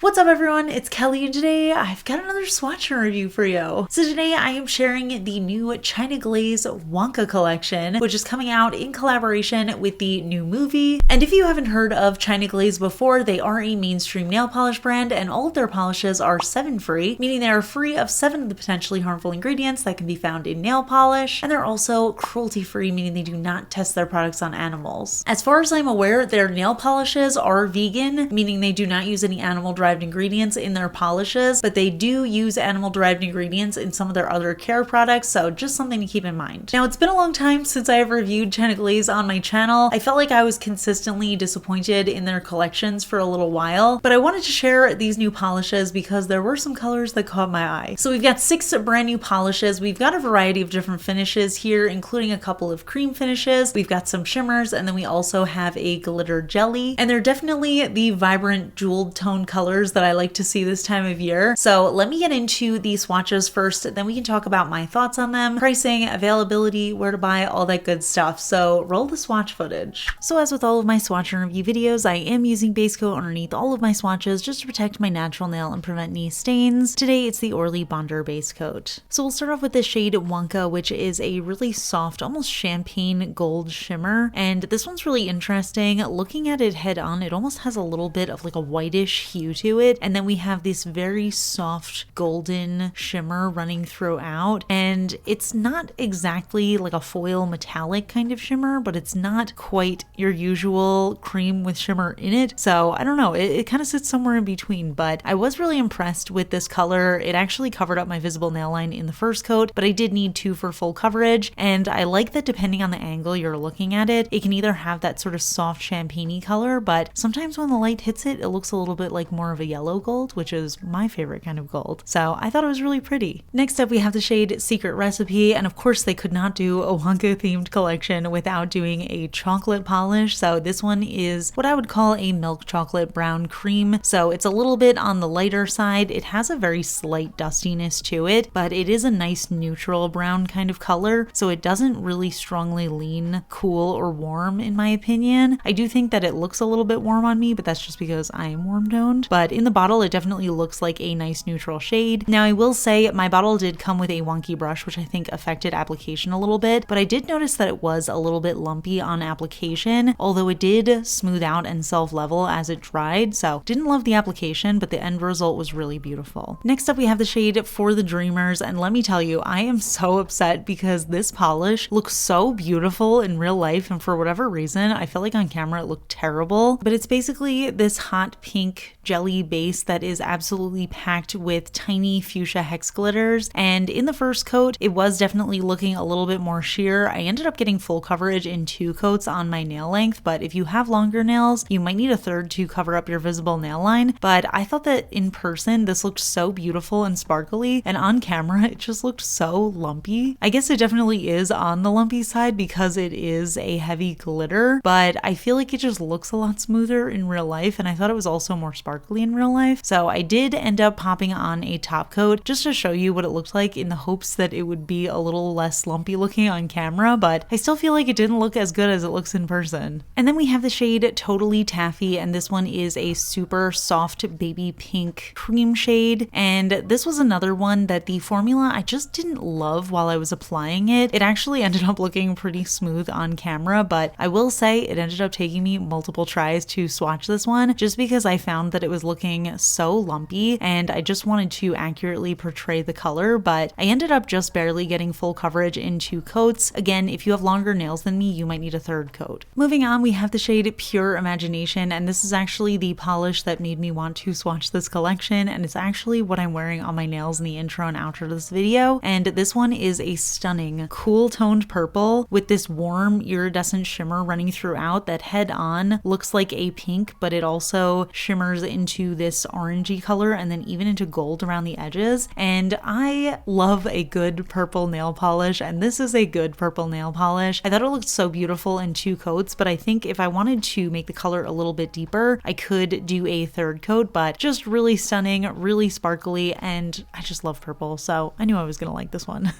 What's up everyone, it's Kelly and today I've got another swatch review for you. So today I am sharing the new China Glaze Wonka collection, which is coming out in collaboration with the new movie. And if you haven't heard of China Glaze before, they are a mainstream nail polish brand and all of their polishes are 7 free, meaning they are free of 7 of the potentially harmful ingredients that can be found in nail polish. And they're also cruelty free, meaning they do not test their products on animals. As far as I'm aware, their nail polishes are vegan, meaning they do not use any animal-derived ingredients in their polishes, but they do use animal-derived ingredients in some of their other care products, so just something to keep in mind. Now, it's been a long time since I have reviewed China Glaze on my channel. I felt like I was consistently disappointed in their collections for a little while, but I wanted to share these new polishes because there were some colors that caught my eye. So we've got 6 brand new polishes. We've got a variety of different finishes here, including a couple of cream finishes. We've got some shimmers, and then we also have a glitter jelly, and they're definitely the vibrant jeweled tone colors that I like to see this time of year. So let me get into the swatches first, then we can talk about my thoughts on them, pricing, availability, where to buy, all that good stuff. So roll the swatch footage. So as with all of my swatch and review videos, I am using base coat underneath all of my swatches just to protect my natural nail and prevent any stains. Today it's the Orly Bonder base coat. So we'll start off with the shade Wonka, which is a really soft, almost champagne gold shimmer. And this one's really interesting. Looking at it head on, it almost has a little bit of like a whitish hue to it, and then we have this very soft golden shimmer running throughout, and it's not exactly like a foil metallic kind of shimmer, but it's not quite your usual cream with shimmer in it. So I don't know, it kind of sits somewhere in between, but I was really impressed with this color. It actually covered up my visible nail line in the first coat, but I did need 2 for full coverage, and I like that depending on the angle you're looking at it, it can either have that sort of soft champagne-y color, but sometimes when the light hits it, it looks a little bit like more of a yellow gold, which is my favorite kind of gold. So I thought it was really pretty. Next up, we have the shade Secret Recipe, and of course they could not do a Wonka themed collection without doing a chocolate polish. So this one is what I would call a milk chocolate brown cream. So it's a little bit on the lighter side. It has a very slight dustiness to it, but it is a nice neutral brown kind of color. So it doesn't really strongly lean cool or warm in my opinion. I do think that it looks a little bit warm on me, but that's just because I am warm toned. But in the bottle, it definitely looks like a nice neutral shade. Now, I will say my bottle did come with a wonky brush, which I think affected application a little bit, but I did notice that it was a little bit lumpy on application, although it did smooth out and self-level as it dried. So didn't love the application, but the end result was really beautiful. Next up, we have the shade For the Dreamers, and let me tell you, I am so upset because this polish looks so beautiful in real life, and for whatever reason, I feel like on camera it looked terrible, but it's basically this hot pink jelly base that is absolutely packed with tiny fuchsia hex glitters, and in the first coat it was definitely looking a little bit more sheer. I ended up getting full coverage in 2 coats on my nail length, but if you have longer nails you might need a third to cover up your visible nail line. But I thought that in person this looked so beautiful and sparkly, and on camera it just looked so lumpy. I guess it definitely is on the lumpy side because it is a heavy glitter, but I feel like it just looks a lot smoother in real life, and I thought it was also more sparkly in real life. So I did end up popping on a top coat just to show you what it looked like in the hopes that it would be a little less lumpy looking on camera, but I still feel like it didn't look as good as it looks in person. And then we have the shade Totally Taffy, and this one is a super soft baby pink cream shade, and this was another one that the formula I just didn't love while I was applying it. It actually ended up looking pretty smooth on camera, but I will say it ended up taking me multiple tries to swatch this one just because I found that it was looking so lumpy and I just wanted to accurately portray the color, but I ended up just barely getting full coverage in 2 coats. Again, if you have longer nails than me, you might need a third coat. Moving on, we have the shade Pure Imagination, and this is actually the polish that made me want to swatch this collection, and it's actually what I'm wearing on my nails in the intro and outro to this video. And this one is a stunning cool toned purple with this warm iridescent shimmer running throughout that head on looks like a pink, but it also shimmers into this orangey color and then even into gold around the edges. And I love a good purple nail polish, and this is a good purple nail polish. I thought it looked so beautiful in 2 coats, but I think if I wanted to make the color a little bit deeper, I could do a third coat, but just really stunning, really sparkly, and I just love purple, so I knew I was gonna like this one.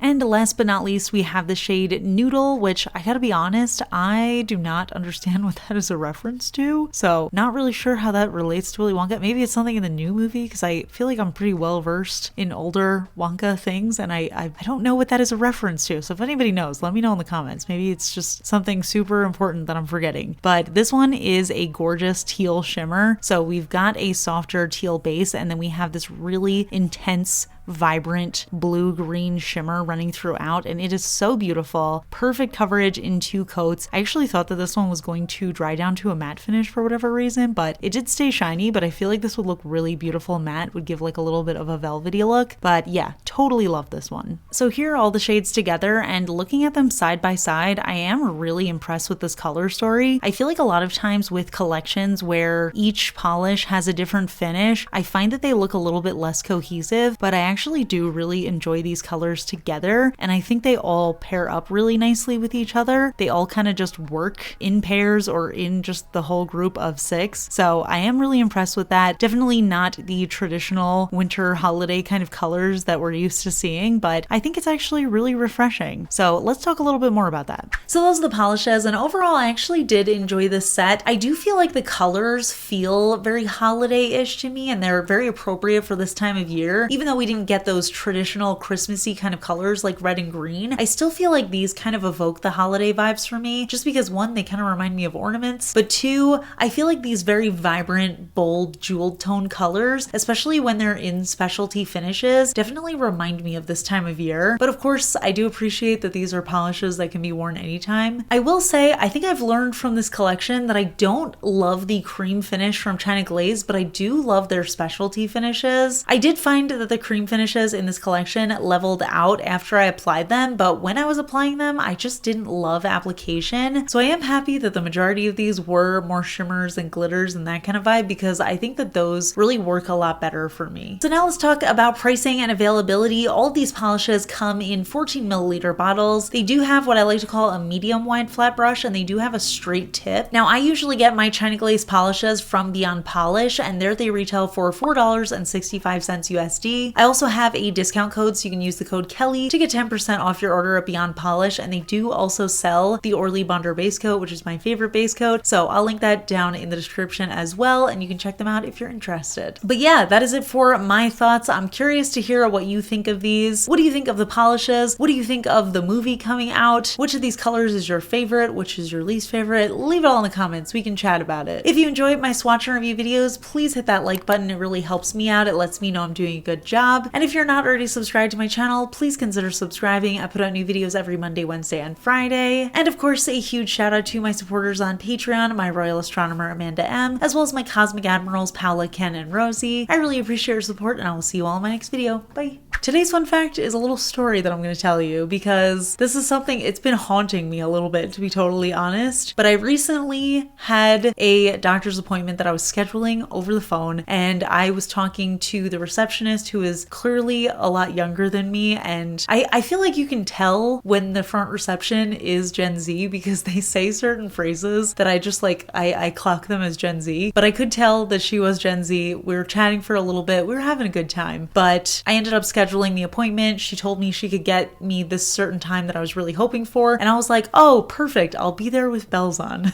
And last but not least, we have the shade Noodle, which I gotta be honest, I do not understand what that is a reference to. So not really sure how that relates to Willy Wonka. Maybe it's something in the new movie, because I feel like I'm pretty well versed in older Wonka things, and I don't know what that is a reference to. So if anybody knows, let me know in the comments. Maybe it's just something super important that I'm forgetting. But this one is a gorgeous teal shimmer. So we've got a softer teal base, and then we have this really intense vibrant blue-green shimmer running throughout, and it is so beautiful. Perfect coverage in 2 coats. I actually thought that this one was going to dry down to a matte finish for whatever reason, but it did stay shiny, but I feel like this would look really beautiful matte, would give like a little bit of a velvety look. But yeah, totally love this one. So here are all the shades together, and looking at them side by side, I am really impressed with this color story. I feel like a lot of times with collections where each polish has a different finish, I find that they look a little bit less cohesive, but I actually do really enjoy these colors together, and I think they all pair up really nicely with each other. They all kind of just work in pairs or in just the whole group of 6. So I am really impressed with that. Definitely not the traditional winter holiday kind of colors that we're used to seeing, but I think it's actually really refreshing. So let's talk a little bit more about that. So those are the polishes, and overall I actually did enjoy this set. I do feel like the colors feel very holiday-ish to me, and they're very appropriate for this time of year. Even though we didn't get those traditional Christmassy kind of colors like red and green, I still feel like these kind of evoke the holiday vibes for me, just because 1, they kind of remind me of ornaments, but 2, I feel like these very vibrant, bold, jeweled tone colors, especially when they're in specialty finishes, definitely remind me of this time of year. But of course, I do appreciate that these are polishes that can be worn anytime. I will say, I think I've learned from this collection that I don't love the cream finish from China Glaze, but I do love their specialty finishes. I did find that the cream finishes in this collection leveled out after I applied them, but when I was applying them, I just didn't love application. So I am happy that the majority of these were more shimmers and glitters and that kind of vibe, because I think that those really work a lot better for me. So now let's talk about pricing and availability. All of these polishes come in 14 milliliter bottles. They do have what I like to call a medium wide flat brush, and they do have a straight tip. Now I usually get my China Glaze polishes from Beyond Polish, and there they retail for $4.65 USD. I also have a discount code, so you can use the code KELLI to get 10% off your order at Beyond Polish, and they do also sell the Orly Bonder base coat, which is my favorite base coat, so I'll link that down in the description as well, and you can check them out if you're interested. But yeah, that is it for my thoughts. I'm curious to hear what you think of these. What do you think of the polishes? What do you think of the movie coming out? Which of these colors is your favorite? Which is your least favorite? Leave it all in the comments. We can chat about it. If you enjoyed my swatch and review videos, please hit that like button. It really helps me out. It lets me know I'm doing a good job. And if you're not already subscribed to my channel, please consider subscribing. I put out new videos every Monday, Wednesday, and Friday. And of course, a huge shout out to my supporters on Patreon, my Royal Astronomer Amanda M, as well as my Cosmic Admirals Paola, Ken, and Rosie. I really appreciate your support, and I will see you all in my next video. Bye! Today's fun fact is a little story that I'm going to tell you, because this is something, it's been haunting me a little bit, to be totally honest. But I recently had a doctor's appointment that I was scheduling over the phone, and I was talking to the receptionist, who is clearly a lot younger than me, and I feel like you can tell when the front reception is Gen Z, because they say certain phrases that I just like, I clock them as Gen Z, but I could tell that she was Gen Z. We were chatting for a little bit, we were having a good time, but I ended up scheduling the appointment. She told me she could get me this certain time that I was really hoping for, and I was like, oh, perfect, I'll be there with bells on.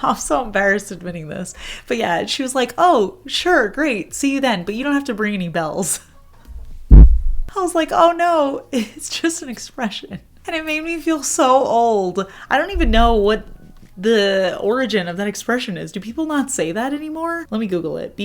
I'm so embarrassed admitting this, but yeah, she was like, oh, sure, great, see you then, but you don't have to bring any bells. I was like, oh no, it's just an expression. And it made me feel so old. I don't even know what the origin of that expression is. Do people not say that anymore? Let me Google it.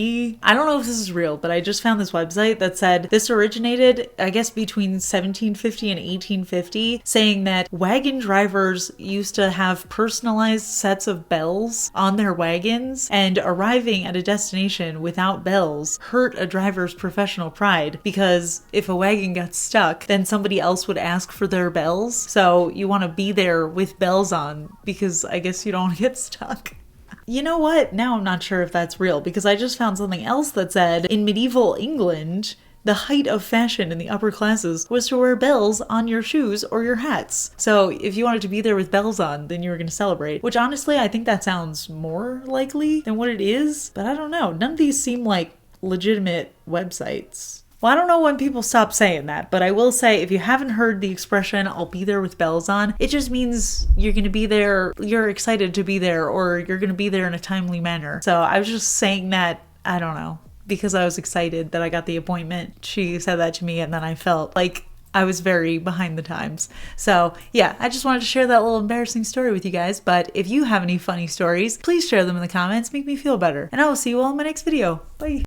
I don't know if this is real, but I just found this website that said this originated, I guess, between 1750 and 1850, saying that wagon drivers used to have personalized sets of bells on their wagons, and arriving at a destination without bells hurt a driver's professional pride, because if a wagon got stuck, then somebody else would ask for their bells. So you want to be there with bells on, because I guess you don't get stuck. You know what? Now I'm not sure if that's real, because I just found something else that said in medieval England, the height of fashion in the upper classes was to wear bells on your shoes or your hats. So if you wanted to be there with bells on, then you were going to celebrate, which honestly, I think that sounds more likely than what it is, but I don't know. None of these seem like legitimate websites. Well, I don't know when people stop saying that, but I will say if you haven't heard the expression, I'll be there with bells on, it just means you're going to be there, you're excited to be there, or you're going to be there in a timely manner. So I was just saying that, I don't know, because I was excited that I got the appointment. She said that to me, and then I felt like I was very behind the times. So yeah, I just wanted to share that little embarrassing story with you guys. But if you have any funny stories, please share them in the comments, make me feel better. And I will see you all in my next video. Bye.